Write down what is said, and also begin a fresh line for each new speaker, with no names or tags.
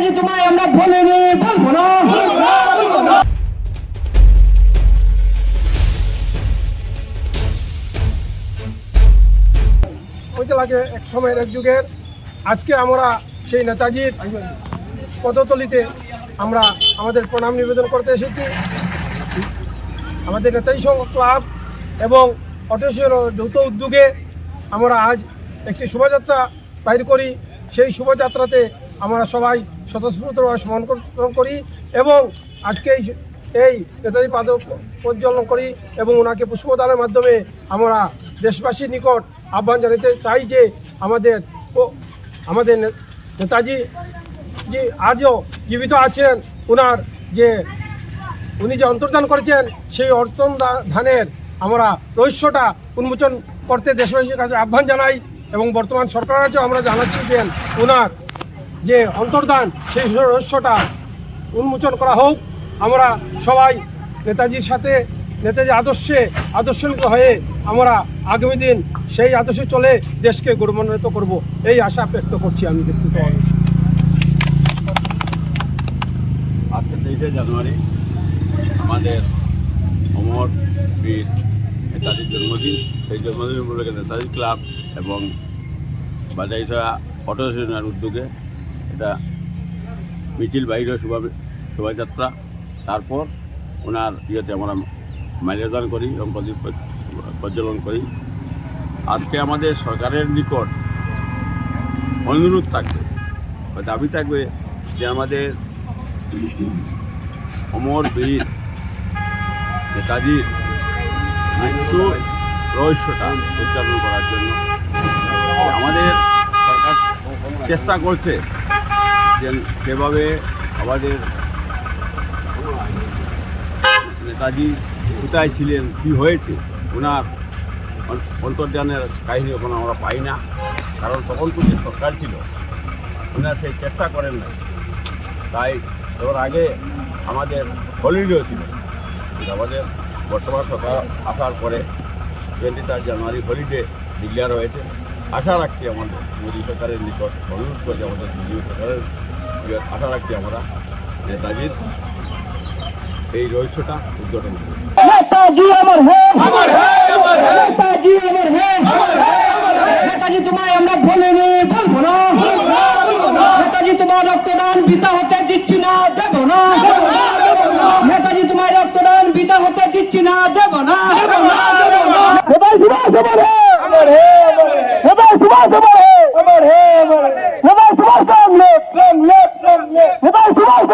নেতাজি তোমায় আমরা ভুলিনি, বলবো না।
হইতে লাগে এক সময়ের এক যুগের। আজকে আমরা সেই নেতাজির পদতলিতে আমরা আমাদের প্রণাম নিবেদন করতে এসেছি। আমাদের নেতাজি সংঘ ক্লাব এবং অটোসের যৌথ উদ্যোগে আমরা আজ একটি শোভাযাত্রা বাইর করি। সেই শোভাযাত্রাতে আমরা সবাই স্বতঃস্ফূর্তভাবে সমর্থন করি এবং আজকে এই নেতাজি পাদ প্রজ্বলন করি এবং ওনাকে পুষ্পদানের মাধ্যমে আমরা দেশবাসীর নিকট আহ্বান জানাতে চাই যে আমাদের নেতাজি যে আজও জীবিত আছেন, উনি যে অন্তর্ধান করেছেন সেই অন্তর্ধানের আমরা রহস্যটা উন্মোচন করতে দেশবাসীর কাছে আহ্বান জানাই এবং বর্তমান সরকারের কাছেও আমরা জানাচ্ছি যে ওনার যে অন্তর্ধান সেই রহস্যটা উন্মোচন করা হোক। আমরা সবাই নেতাজির সাথে নেতাজি আদর্শিত হয়ে আমরা আগামী দিন সেই আদর্শে চলে দেশকে গৌরবান্বিত করব, এই আশা ব্যক্ত করছি আমি ব্যক্তিগতভাবে।
আজকে 23শে জানুয়ারি আমাদের অমর বীর নেতাজির জন্মদিন। সেই জন্মদিন উপলক্ষে নেতাজি ক্লাব এবং বাজাইছড়া অটো স্টেশনের উদ্যোগে এটা মিছিল বাইরে শোভাযাত্রা, তারপর ওনার ইয়েতে আমরা মাল্যদান করি এবং প্রদীপ প্রজ্বলন করি। আজকে আমাদের সরকারের নিকট অনুরোধ থাকবে বা দাবি থাকবে যে আমাদের অমর বীর নেতাজির মৃত্যু রহস্যটা উদযাপন করার জন্য আমাদের সরকার চেষ্টা করছে যে যেভাবে আমাদের নেতাজি কোথায় ছিলেন, কী হয়েছে, ওনার অন্তর্ধানের কাহিনী ওখানে আমরা পাই না, কারণ তখন তো যে সরকার ছিল ওনার সেই চেষ্টা করেন না। তাই এবার আগে আমাদের হলিডে ছিল, আমাদের বর্তমান সরকার আসার পরে 23 জানুয়ারি হলিডে ডিক্লেয়ার হয়েছে। আশা রাখছি আমাদের মোদী সরকারের নিকট অনুরোধ করছি, আমাদের মোদী সরকারের আশা রাখছি আমরা নেতাজির এই রহস্যটা উদ্ঘাটন করি।
নেতাজি অমর হে, নেতাজি অমর হে, নেতাজি তোমায় আমরা ভুলিনি, বলবো না। নেতাজি তোমার রক্তদান বৃথা হতে দিচ্ছি না, দেব না। নেতাজি তোমার রক্তদান বৃথা হতে দিচ্ছি না, দেব না। নেতাজি সুভাষ অমর হে, নেতাজি সুভাষ অমর হে, নেতাজি সুভাষ নেতাজি সুভাষ